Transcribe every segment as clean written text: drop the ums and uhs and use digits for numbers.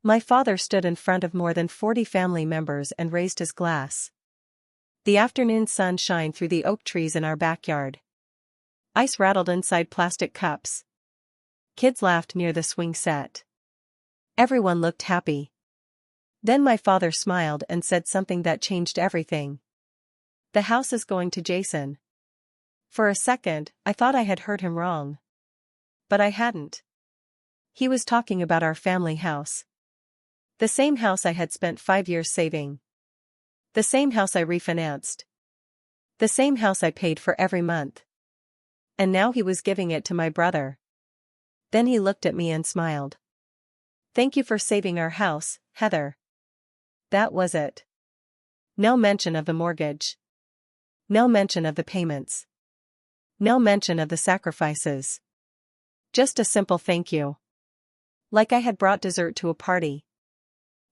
My father stood in front of more than 40 family members and raised his glass. The afternoon sun shined through the oak trees in our backyard. Ice rattled inside plastic cups. Kids laughed near the swing set. Everyone looked happy. Then my father smiled and said something that changed everything. "The house is going to Jason." For a second, I thought I had heard him wrong. But I hadn't. He was talking about our family house. The same house I had spent 5 years saving. The same house I refinanced. The same house I paid for every month. And now he was giving it to my brother. Then he looked at me and smiled. "Thank you for saving our house, Heather." That was it. No mention of the mortgage. No mention of the payments. No mention of the sacrifices. Just a simple thank you. Like I had brought dessert to a party.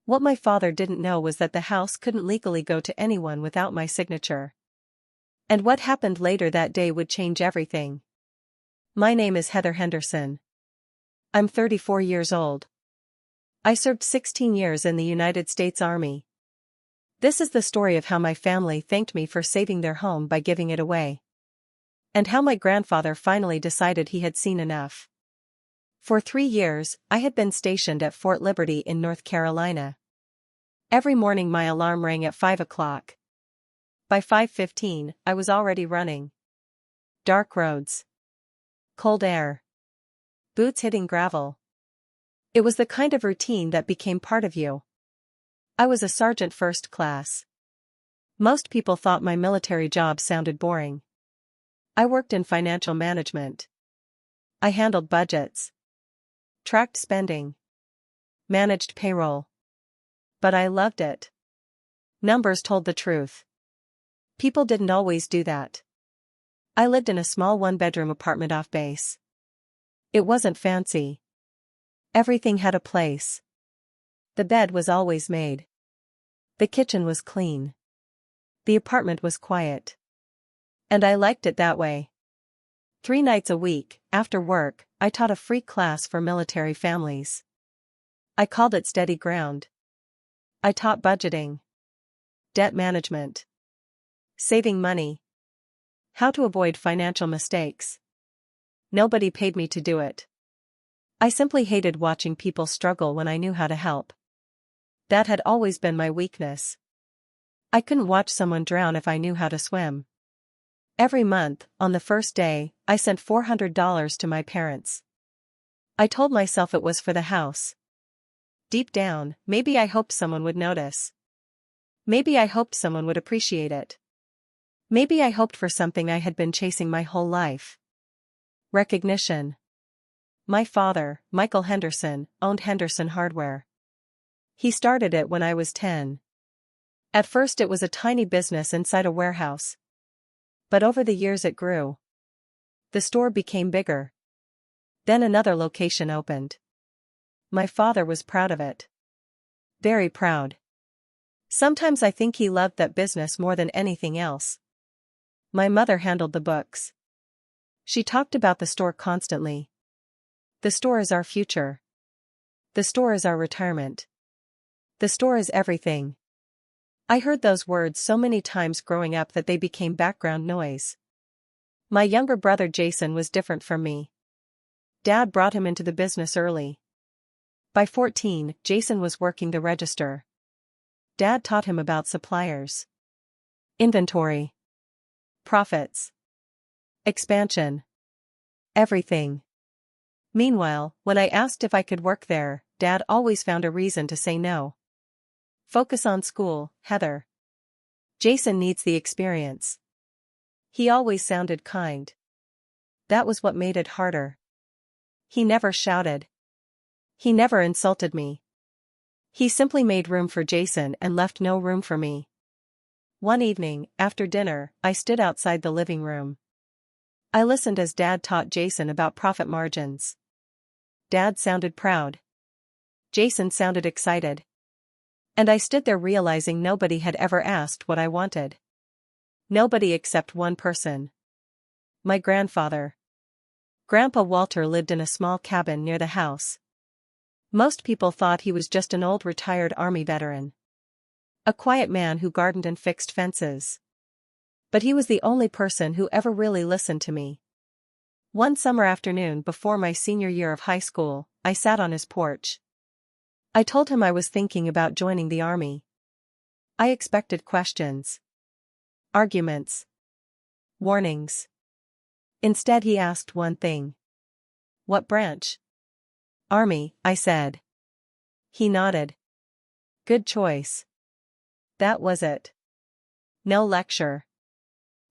What my father didn't know was that the house couldn't legally go to anyone without my signature. And what happened later that day would change everything. My name is Heather Henderson. I'm 34 years old. I served 16 years in the United States Army. This is the story of how my family thanked me for saving their home by giving it away. And how my grandfather finally decided he had seen enough. For 3 years, I had been stationed at Fort Liberty in North Carolina. Every morning my alarm rang at 5 o'clock. By 5:15, I was already running. Dark roads. Cold air. Boots hitting gravel. It was the kind of routine that became part of you. I was a sergeant first class. Most people thought my military job sounded boring. I worked in financial management. I handled budgets. Tracked spending. Managed payroll. But I loved it. Numbers told the truth. People didn't always do that. I lived in a small one-bedroom apartment off base. It wasn't fancy. Everything had a place. The bed was always made. The kitchen was clean. The apartment was quiet. And I liked it that way. 3 nights a week, after work, I taught a free class for military families. I called it Steady Ground. I taught budgeting. Debt management. Saving money. How to avoid financial mistakes. Nobody paid me to do it. I simply hated watching people struggle when I knew how to help. That had always been my weakness. I couldn't watch someone drown if I knew how to swim. Every month, on the first day, I sent $400 to my parents. I told myself it was for the house. Deep down, maybe I hoped someone would notice. Maybe I hoped someone would appreciate it. Maybe I hoped for something I had been chasing my whole life. Recognition. My father, Michael Henderson, owned Henderson Hardware. He started it when I was 10. At first it was a tiny business inside a warehouse. But over the years it grew. The store became bigger. Then another location opened. My father was proud of it. Very proud. Sometimes I think he loved that business more than anything else. My mother handled the books. She talked about the store constantly. The store is our future. The store is our retirement. The store is everything. I heard those words so many times growing up that they became background noise. My younger brother Jason was different from me. Dad brought him into the business early. By 14, Jason was working the register. Dad taught him about suppliers. Inventory. Profits. Expansion. Everything. Meanwhile, when I asked if I could work there, Dad always found a reason to say no. Focus on school, Heather. Jason needs the experience. He always sounded kind. That was what made it harder. He never shouted. He never insulted me. He simply made room for Jason and left no room for me. One evening, after dinner, I stood outside the living room. I listened as Dad taught Jason about profit margins. Dad sounded proud. Jason sounded excited. And I stood there realizing nobody had ever asked what I wanted. Nobody except one person. My grandfather. Grandpa Walter lived in a small cabin near the house. Most people thought he was just an old retired army veteran. A quiet man who gardened and fixed fences. But he was the only person who ever really listened to me. One summer afternoon before my senior year of high school, I sat on his porch. I told him I was thinking about joining the army. I expected questions. Arguments. Warnings. Instead he asked one thing. What branch? Army, I said. He nodded. Good choice. That was it. No lecture.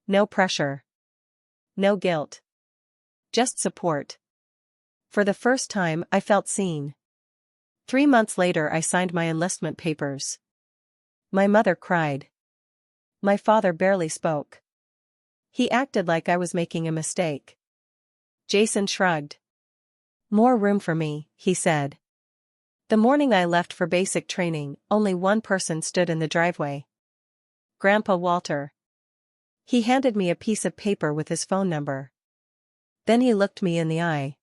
No pressure. No guilt. Just support. For the first time, I felt seen. 3 months later, I signed my enlistment papers. My mother cried. My father barely spoke. He acted like I was making a mistake. Jason shrugged. More room for me, he said. The morning I left for basic training, only one person stood in the driveway. Grandpa Walter. He handed me a piece of paper with his phone number. Then he looked me in the eye.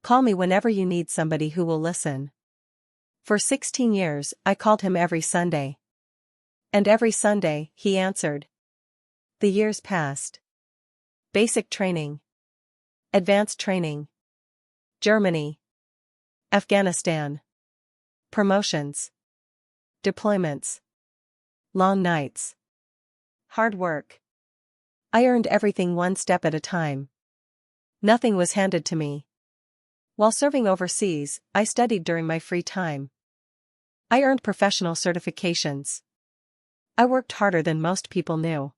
Call me whenever you need somebody who will listen. For 16 years, I called him every Sunday. And every Sunday, he answered. The years passed. Basic training. Advanced training. Germany. Afghanistan. Promotions. Deployments. Long nights. Hard work. I earned everything one step at a time. Nothing was handed to me. While serving overseas, I studied during my free time. I earned professional certifications. I worked harder than most people knew.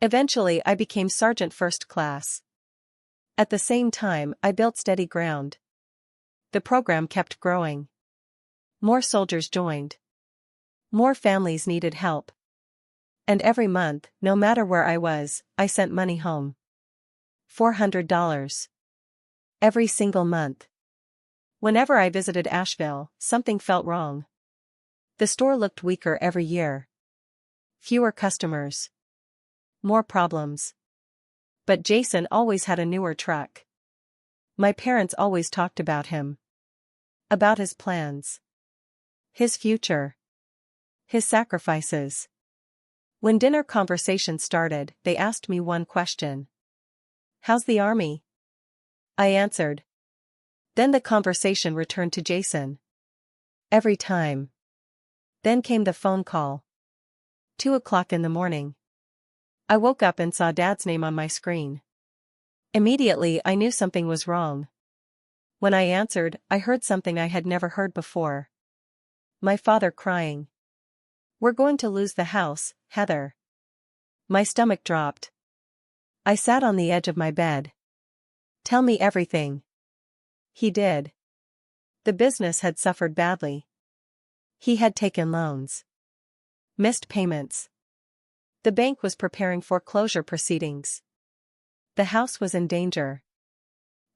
Eventually, I became Sergeant First Class. At the same time, I built steady ground. The program kept growing. More soldiers joined. More families needed help. And every month, no matter where I was, I sent money home. $400. Every single month. Whenever I visited Asheville, something felt wrong. The store looked weaker every year. Fewer customers. More problems. But Jason always had a newer truck. My parents always talked about him. About his plans. His future. His sacrifices. When dinner conversation started, they asked me one question. How's the army? I answered. Then the conversation returned to Jason. Every time. Then came the phone call. 2 o'clock in the morning. I woke up and saw Dad's name on my screen. Immediately I knew something was wrong. When I answered, I heard something I had never heard before. My father crying. We're going to lose the house, Heather. My stomach dropped. I sat on the edge of my bed. Tell me everything. He did. The business had suffered badly. He had taken loans. Missed payments. The bank was preparing foreclosure proceedings. The house was in danger.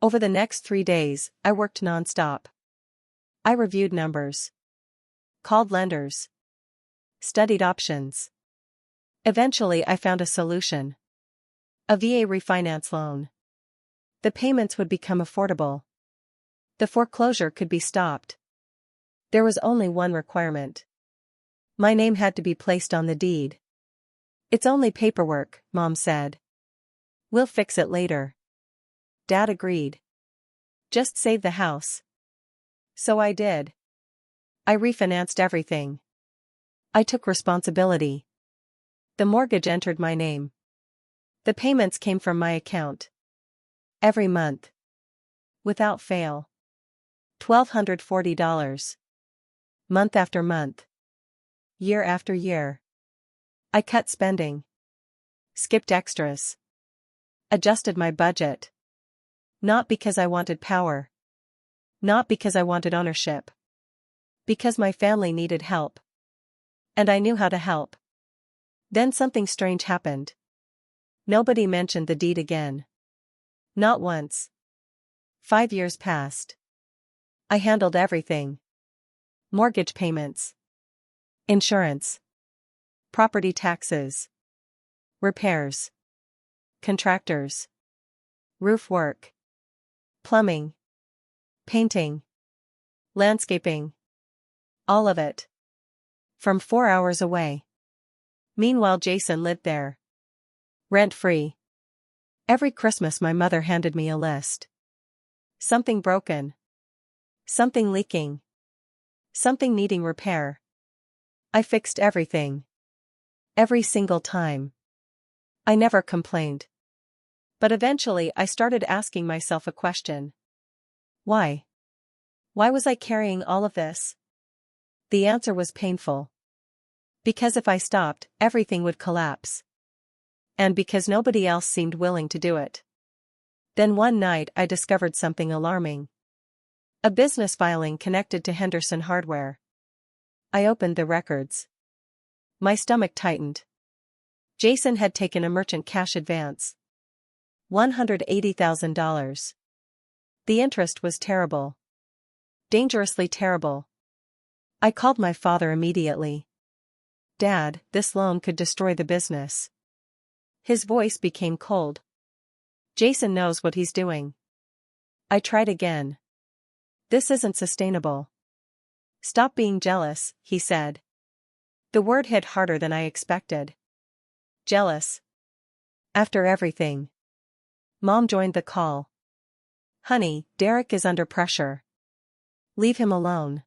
Over the next 3 days, I worked nonstop. I reviewed numbers. Called lenders. Studied options. Eventually I found a solution. A VA refinance loan. The payments would become affordable. The foreclosure could be stopped. There was only one requirement. My name had to be placed on the deed. It's only paperwork, Mom said. We'll fix it later. Dad agreed. Just save the house. So I did. I refinanced everything. I took responsibility. The mortgage entered my name. The payments came from my account. Every month. Without fail. $1,240. Month after month. Year after year. I cut spending. Skipped extras. Adjusted my budget. Not because I wanted power. Not because I wanted ownership. Because my family needed help. And I knew how to help. Then something strange happened. Nobody mentioned the deed again. Not once. 5 years passed. I handled everything. Mortgage payments. Insurance. Property taxes. Repairs. Contractors. Roof work. Plumbing. Painting. Landscaping. All of it. From 4 hours away. Meanwhile, Jason lived there. Rent-free. Every Christmas my mother handed me a list. Something broken. Something leaking. Something needing repair. I fixed everything. Every single time. I never complained. But eventually I started asking myself a question. Why? Why was I carrying all of this? The answer was painful. Because if I stopped, everything would collapse. And because nobody else seemed willing to do it. Then one night I discovered something alarming. A business filing connected to Henderson Hardware. I opened the records. My stomach tightened. Jason had taken a merchant cash advance. $180,000. The interest was terrible. Dangerously terrible. I called my father immediately. Dad, this loan could destroy the business. His voice became cold. Jason knows what he's doing. I tried again. This isn't sustainable. Stop being jealous, he said. The word hit harder than I expected. Jealous. After everything. Mom joined the call. Honey, Derek is under pressure. Leave him alone.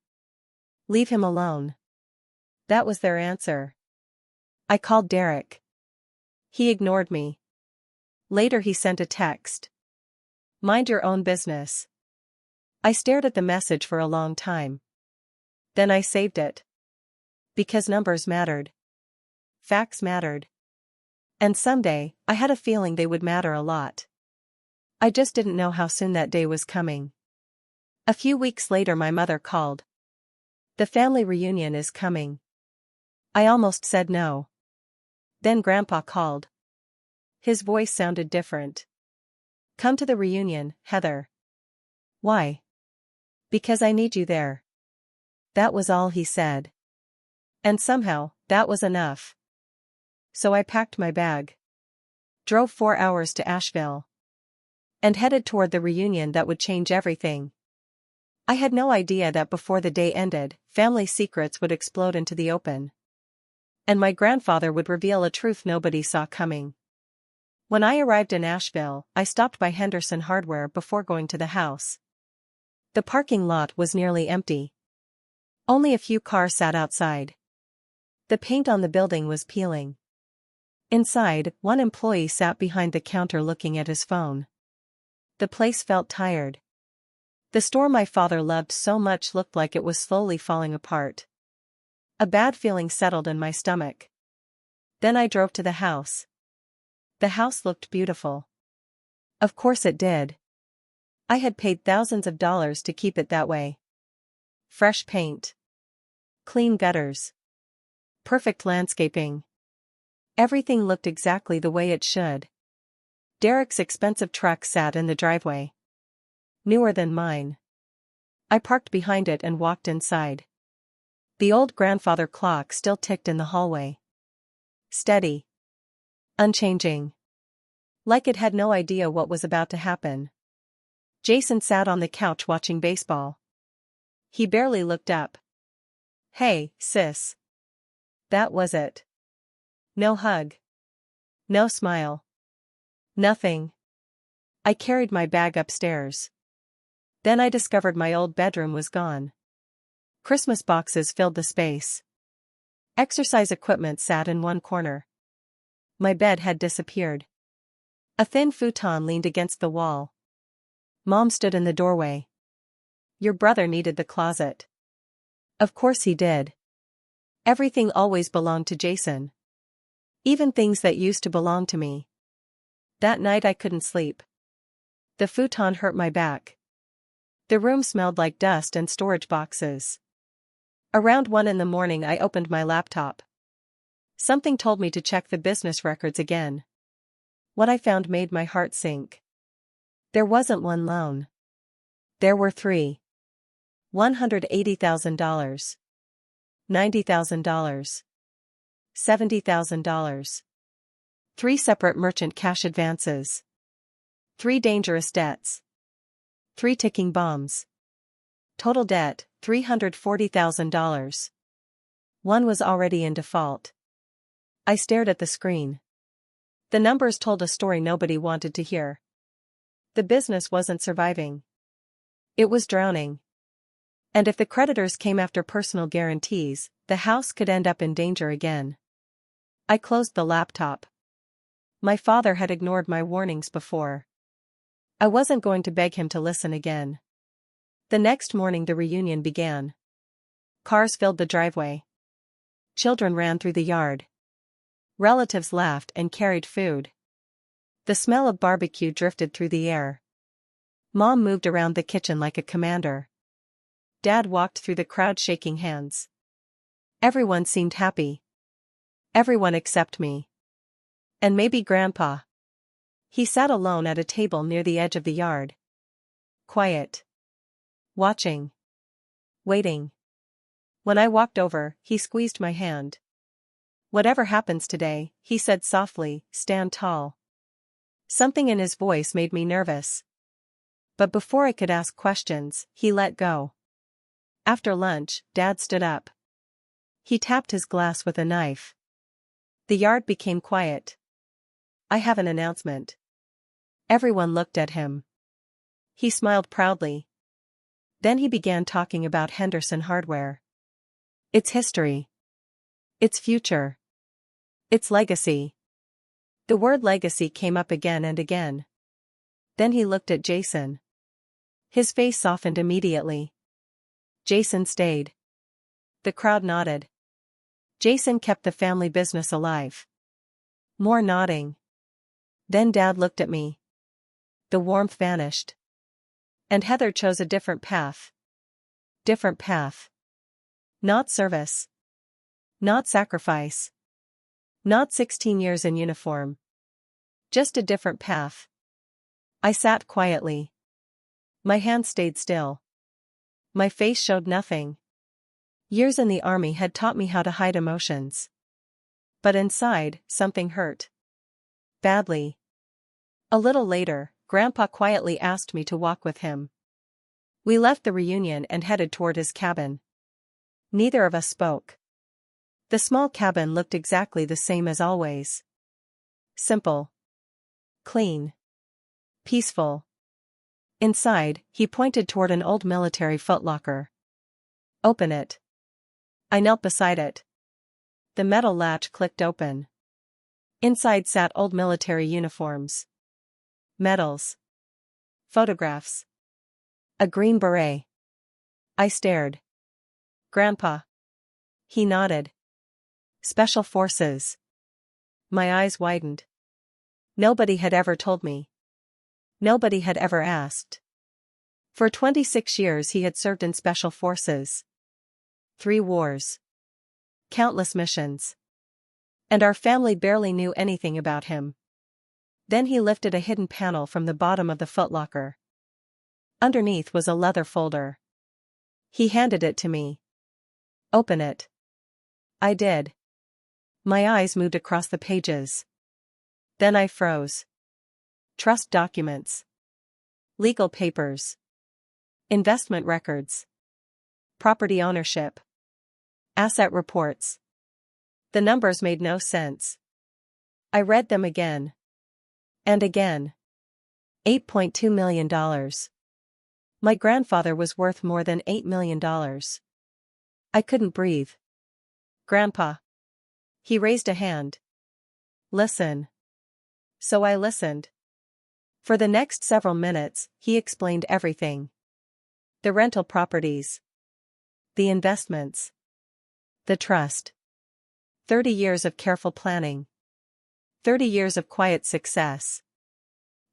Leave him alone. That was their answer. I called Derek. He ignored me. Later he sent a text. Mind your own business. I stared at the message for a long time. Then I saved it. Because numbers mattered. Facts mattered. And someday, I had a feeling they would matter a lot. I just didn't know how soon that day was coming. A few weeks later my mother called. The family reunion is coming. I almost said no. Then Grandpa called. His voice sounded different. Come to the reunion, Heather. Why? Because I need you there. That was all he said. And somehow, that was enough. So I packed my bag. Drove 4 hours to Asheville. And headed toward the reunion that would change everything. I had no idea that before the day ended, family secrets would explode into the open. And my grandfather would reveal a truth nobody saw coming. When I arrived in Asheville, I stopped by Henderson Hardware before going to the house. The parking lot was nearly empty. Only a few cars sat outside. The paint on the building was peeling. Inside, one employee sat behind the counter looking at his phone. The place felt tired. The store my father loved so much looked like it was slowly falling apart. A bad feeling settled in my stomach. Then I drove to the house. The house looked beautiful. Of course it did. I had paid thousands of dollars to keep it that way. Fresh paint. Clean gutters. Perfect landscaping. Everything looked exactly the way it should. Derek's expensive truck sat in the driveway. Newer than mine. I parked behind it and walked inside. The old grandfather clock still ticked in the hallway. Steady. Unchanging. Like it had no idea what was about to happen. Jason sat on the couch watching baseball. He barely looked up. Hey, sis. That was it. No hug. No smile. Nothing. I carried my bag upstairs. Then I discovered my old bedroom was gone. Christmas boxes filled the space. Exercise equipment sat in one corner. My bed had disappeared. A thin futon leaned against the wall. Mom stood in the doorway. Your brother needed the closet. Of course he did. Everything always belonged to Jason. Even things that used to belong to me. That night I couldn't sleep. The futon hurt my back. The room smelled like dust and storage boxes. Around 1 in the morning I opened my laptop. Something told me to check the business records again. What I found made my heart sink. There wasn't one loan. There were 3. $180,000. $90,000. $70,000. 3 separate merchant cash advances. 3 dangerous debts. 3 ticking bombs. Total debt, $340,000. One was already in default. I stared at the screen. The numbers told a story nobody wanted to hear. The business wasn't surviving. It was drowning. And if the creditors came after personal guarantees, the house could end up in danger again. I closed the laptop. My father had ignored my warnings before. I wasn't going to beg him to listen again. The next morning the reunion began. Cars filled the driveway. Children ran through the yard. Relatives laughed and carried food. The smell of barbecue drifted through the air. Mom moved around the kitchen like a commander. Dad walked through the crowd shaking hands. Everyone seemed happy. Everyone except me. And maybe Grandpa. He sat alone at a table near the edge of the yard. Quiet. Watching. Waiting. When I walked over, he squeezed my hand. "Whatever happens today," he said softly, "stand tall." Something in his voice made me nervous. But before I could ask questions, he let go. After lunch, Dad stood up. He tapped his glass with a knife. The yard became quiet. "I have an announcement." Everyone looked at him. He smiled proudly. Then he began talking about Henderson Hardware. Its history. Its future. Its legacy. The word legacy came up again and again. Then he looked at Jason. His face softened immediately. Jason stayed. The crowd nodded. Jason kept the family business alive. More nodding. Then Dad looked at me. The warmth vanished. And Heather chose a different path. Different path. Not service. Not sacrifice. Not 16 years in uniform. Just a different path. I sat quietly. My hands stayed still. My face showed nothing. Years in the army had taught me how to hide emotions. But inside, something hurt. Badly. A little later, Grandpa quietly asked me to walk with him. We left the reunion and headed toward his cabin. Neither of us spoke. The small cabin looked exactly the same as always. Simple. Clean. Peaceful. Inside, he pointed toward an old military footlocker. "Open it." I knelt beside it. The metal latch clicked open. Inside sat old military uniforms. Medals. Photographs. A green beret. I stared. "Grandpa." He nodded. "Special Forces." My eyes widened. Nobody had ever told me. Nobody had ever asked. For 26 years he had served in Special Forces. 3 wars. Countless missions. And our family barely knew anything about him. Then he lifted a hidden panel from the bottom of the footlocker. Underneath was a leather folder. He handed it to me. "Open it." I did. My eyes moved across the pages. Then I froze. Trust documents. Legal papers. Investment records. Property ownership. Asset reports. The numbers made no sense. I read them again. And again. $8.2 million. My grandfather was worth more than $8 million. I couldn't breathe. "Grandpa." He raised a hand. "Listen." So I listened. For the next several minutes, he explained everything. The rental properties. The investments. The trust. 30 years of careful planning. 30 years of quiet success.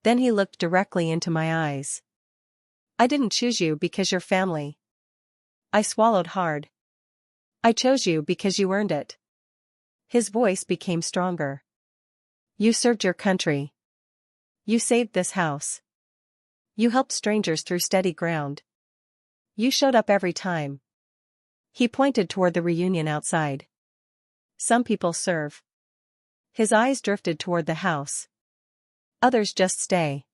Then he looked directly into my eyes. "I didn't choose you because you're family." I swallowed hard. "I chose you because you earned it." His voice became stronger. "You served your country. You saved this house. You helped strangers through steady ground. You showed up every time." He pointed toward the reunion outside. "Some people serve." His eyes drifted toward the house. "Others just stay."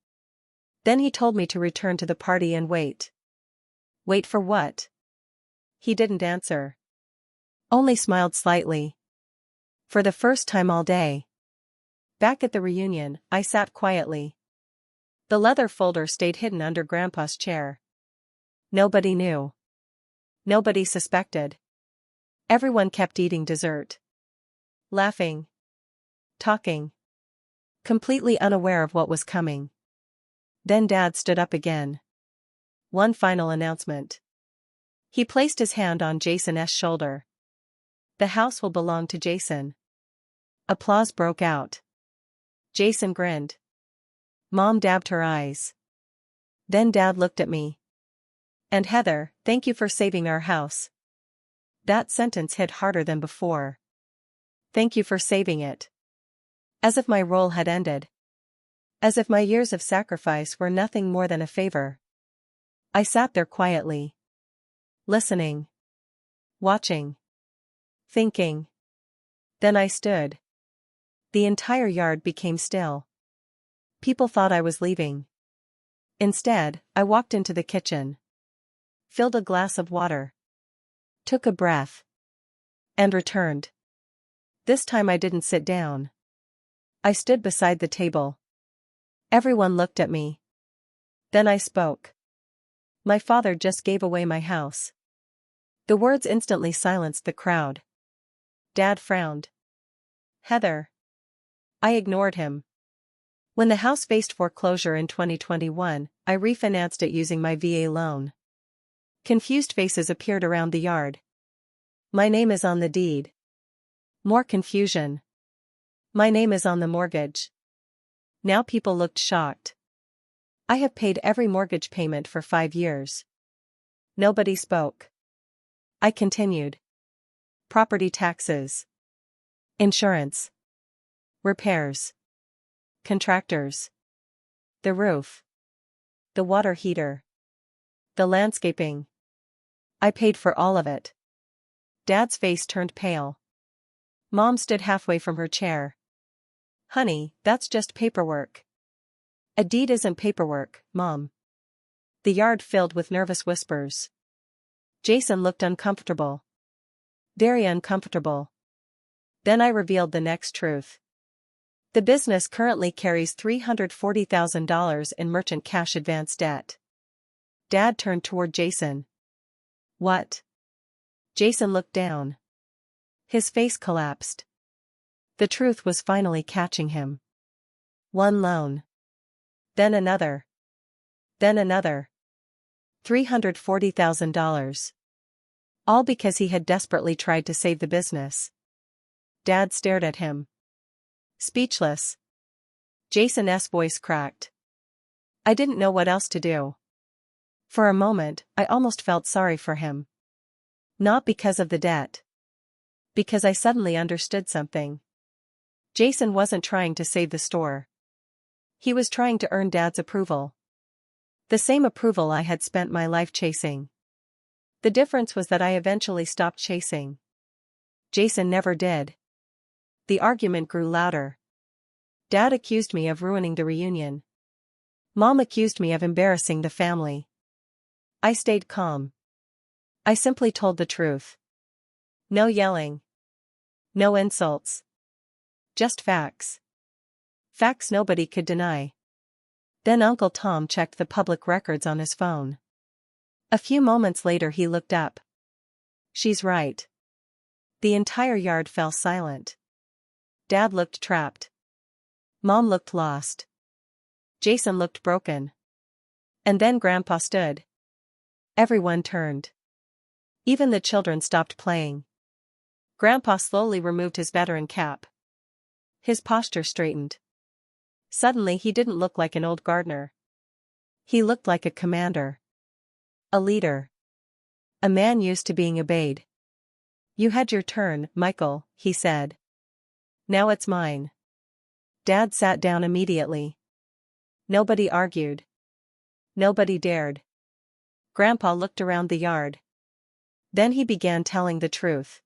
Then he told me to return to the party and wait. Wait for what? He didn't answer. Only smiled slightly. For the first time all day. Back at the reunion, I sat quietly. The leather folder stayed hidden under Grandpa's chair. Nobody knew. Nobody suspected. Everyone kept eating dessert. Laughing. Talking. Completely unaware of what was coming. Then Dad stood up again. One final announcement. He placed his hand on Jason's shoulder. The house will belong to Jason. Applause broke out. Jason grinned. Mom dabbed her eyes. Then Dad looked at me. And Heather, thank you for saving our house. That sentence hit harder than before. Thank you for saving it. As if my role had ended. As if my years of sacrifice were nothing more than a favor. I sat there quietly. Listening. Watching. Thinking. Then I stood. The entire yard became still. People thought I was leaving. Instead, I walked into the kitchen. Filled a glass of water. Took a breath. And returned. This time I didn't sit down. I stood beside the table. Everyone looked at me. Then I spoke. My father just gave away my house. The words instantly silenced the crowd. Dad frowned. Heather. I ignored him. When the house faced foreclosure in 2021, I refinanced it using my VA loan. Confused faces appeared around the yard. My name is on the deed. More confusion. My name is on the mortgage. Now people looked shocked. I have paid every mortgage payment for 5 years. Nobody spoke. I continued. Property taxes. Insurance. Repairs. Contractors. The roof. The water heater. The landscaping. I paid for all of it. Dad's face turned pale. Mom stood halfway from her chair. Honey, that's just paperwork. A deed isn't paperwork, Mom. The yard filled with nervous whispers. Jason looked uncomfortable. Very uncomfortable. Then I revealed the next truth. The business currently carries $340,000 in merchant cash advance debt. Dad turned toward Jason. What? Jason looked down. His face collapsed. The truth was finally catching him. One loan. Then another. Then another. $340,000. All because he had desperately tried to save the business. Dad stared at him. Speechless. Jason's voice cracked. I didn't know what else to do. For a moment, I almost felt sorry for him. Not because of the debt. Because I suddenly understood something. Jason wasn't trying to save the store. He was trying to earn Dad's approval. The same approval I had spent my life chasing. The difference was that I eventually stopped chasing. Jason never did. The argument grew louder. Dad accused me of ruining the reunion. Mom accused me of embarrassing the family. I stayed calm. I simply told the truth. No yelling. No insults. Just facts. Facts nobody could deny. Then Uncle Tom checked the public records on his phone. A few moments later he looked up. She's right. The entire yard fell silent. Dad looked trapped. Mom looked lost. Jason looked broken. And then Grandpa stood. Everyone turned. Even the children stopped playing. Grandpa slowly removed his veteran cap. His posture straightened. Suddenly he didn't look like an old gardener. He looked like a commander. A leader. A man used to being obeyed. You had your turn, Michael, he said. Now it's mine. Dad sat down immediately. Nobody argued. Nobody dared. Grandpa looked around the yard. Then he began telling the truth.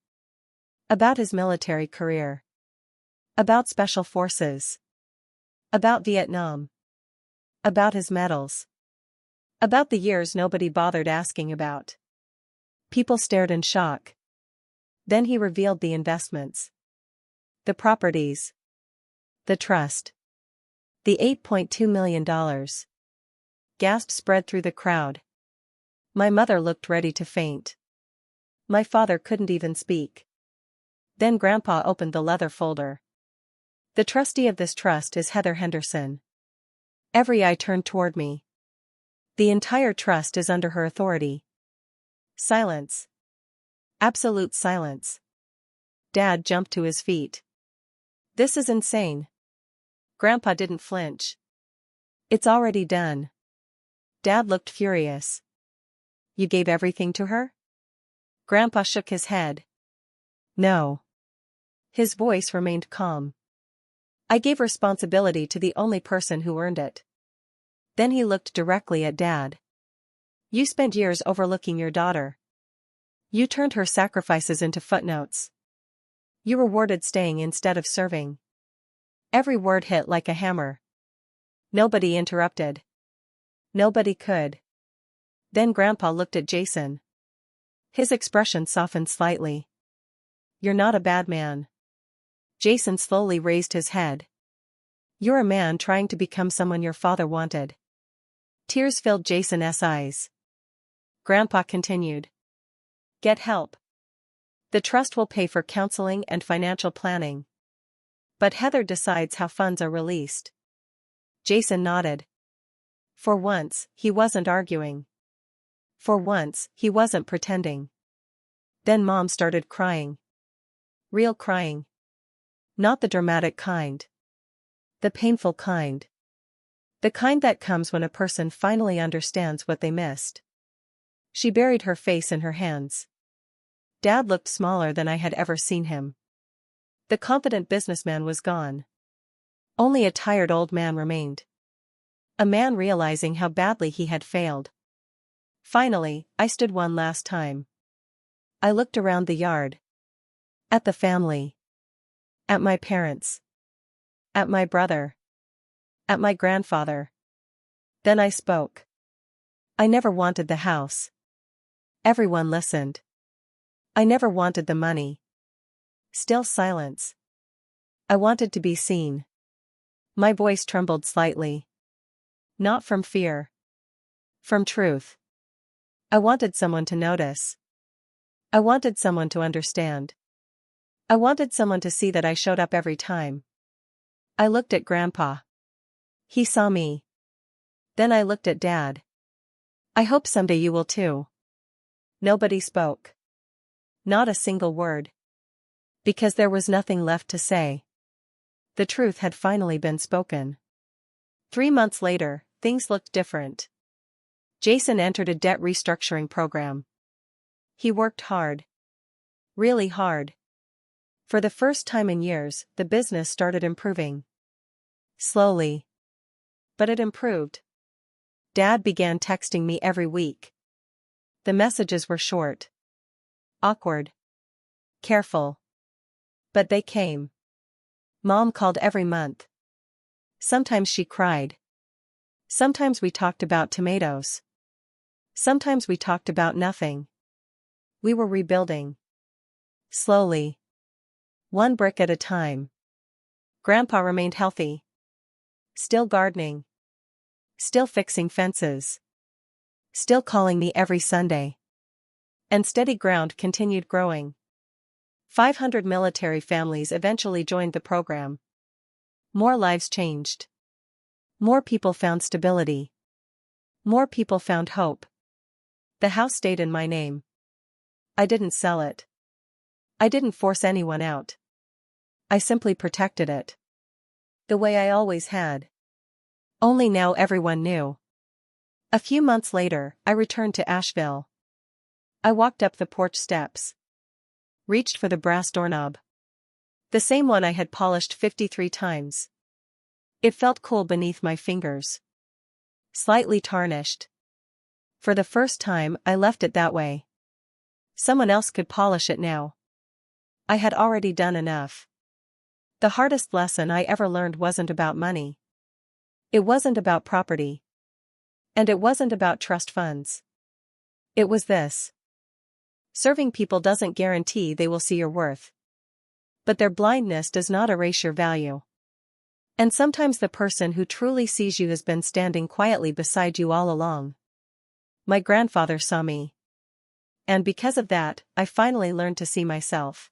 About his military career. About special forces. About Vietnam. About his medals. About the years nobody bothered asking about. People stared in shock. Then he revealed the investments. The properties. The trust. The $8.2 million. Gasps spread through the crowd. My mother looked ready to faint. My father couldn't even speak. Then Grandpa opened the leather folder. The trustee of this trust is Heather Henderson. Every eye turned toward me. The entire trust is under her authority. Silence. Absolute silence. Dad jumped to his feet. This is insane. Grandpa didn't flinch. It's already done. Dad looked furious. You gave everything to her? Grandpa shook his head. No. His voice remained calm. I gave responsibility to the only person who earned it. Then he looked directly at Dad. You spent years overlooking your daughter. You turned her sacrifices into footnotes. You rewarded staying instead of serving. Every word hit like a hammer. Nobody interrupted. Nobody could. Then Grandpa looked at Jason. His expression softened slightly. You're not a bad man. Jason slowly raised his head. You're a man trying to become someone your father wanted. Tears filled Jason's eyes. Grandpa continued. Get help. The trust will pay for counseling and financial planning. But Heather decides how funds are released. Jason nodded. For once, he wasn't arguing. For once, he wasn't pretending. Then Mom started crying. Real crying. Not the dramatic kind. The painful kind. The kind that comes when a person finally understands what they missed. She buried her face in her hands. Dad looked smaller than I had ever seen him. The confident businessman was gone. Only a tired old man remained. A man realizing how badly he had failed. Finally, I stood one last time. I looked around the yard. At the family. At my parents. At my brother. At my grandfather. Then I spoke. I never wanted the house. Everyone listened. I never wanted the money. Still silence. I wanted to be seen. My voice trembled slightly. Not from fear. From truth. I wanted someone to notice. I wanted someone to understand. I wanted someone to see that I showed up every time. I looked at Grandpa. He saw me. Then I looked at Dad. I hope someday you will too. Nobody spoke. Not a single word. Because there was nothing left to say. The truth had finally been spoken. 3 months later, things looked different. Jason entered a debt restructuring program. He worked hard. Really hard. For the first time in years, the business started improving. Slowly. But it improved. Dad began texting me every week. The messages were short. Awkward. Careful. But they came. Mom called every month. Sometimes she cried. Sometimes we talked about tomatoes. Sometimes we talked about nothing. We were rebuilding. Slowly. One brick at a time. Grandpa remained healthy. Still gardening. Still fixing fences. Still calling me every Sunday. And steady ground continued growing. 500 military families eventually joined the program. More lives changed. More people found stability. More people found hope. The house stayed in my name. I didn't sell it. I didn't force anyone out. I simply protected it. The way I always had. Only now everyone knew. A few months later, I returned to Asheville. I walked up the porch steps. Reached for the brass doorknob. The same one I had polished 53 times. It felt cool beneath my fingers. Slightly tarnished. For the first time, I left it that way. Someone else could polish it now. I had already done enough. The hardest lesson I ever learned wasn't about money. It wasn't about property. And it wasn't about trust funds. It was this. Serving people doesn't guarantee they will see your worth. But their blindness does not erase your value. And sometimes the person who truly sees you has been standing quietly beside you all along. My grandfather saw me. And because of that, I finally learned to see myself.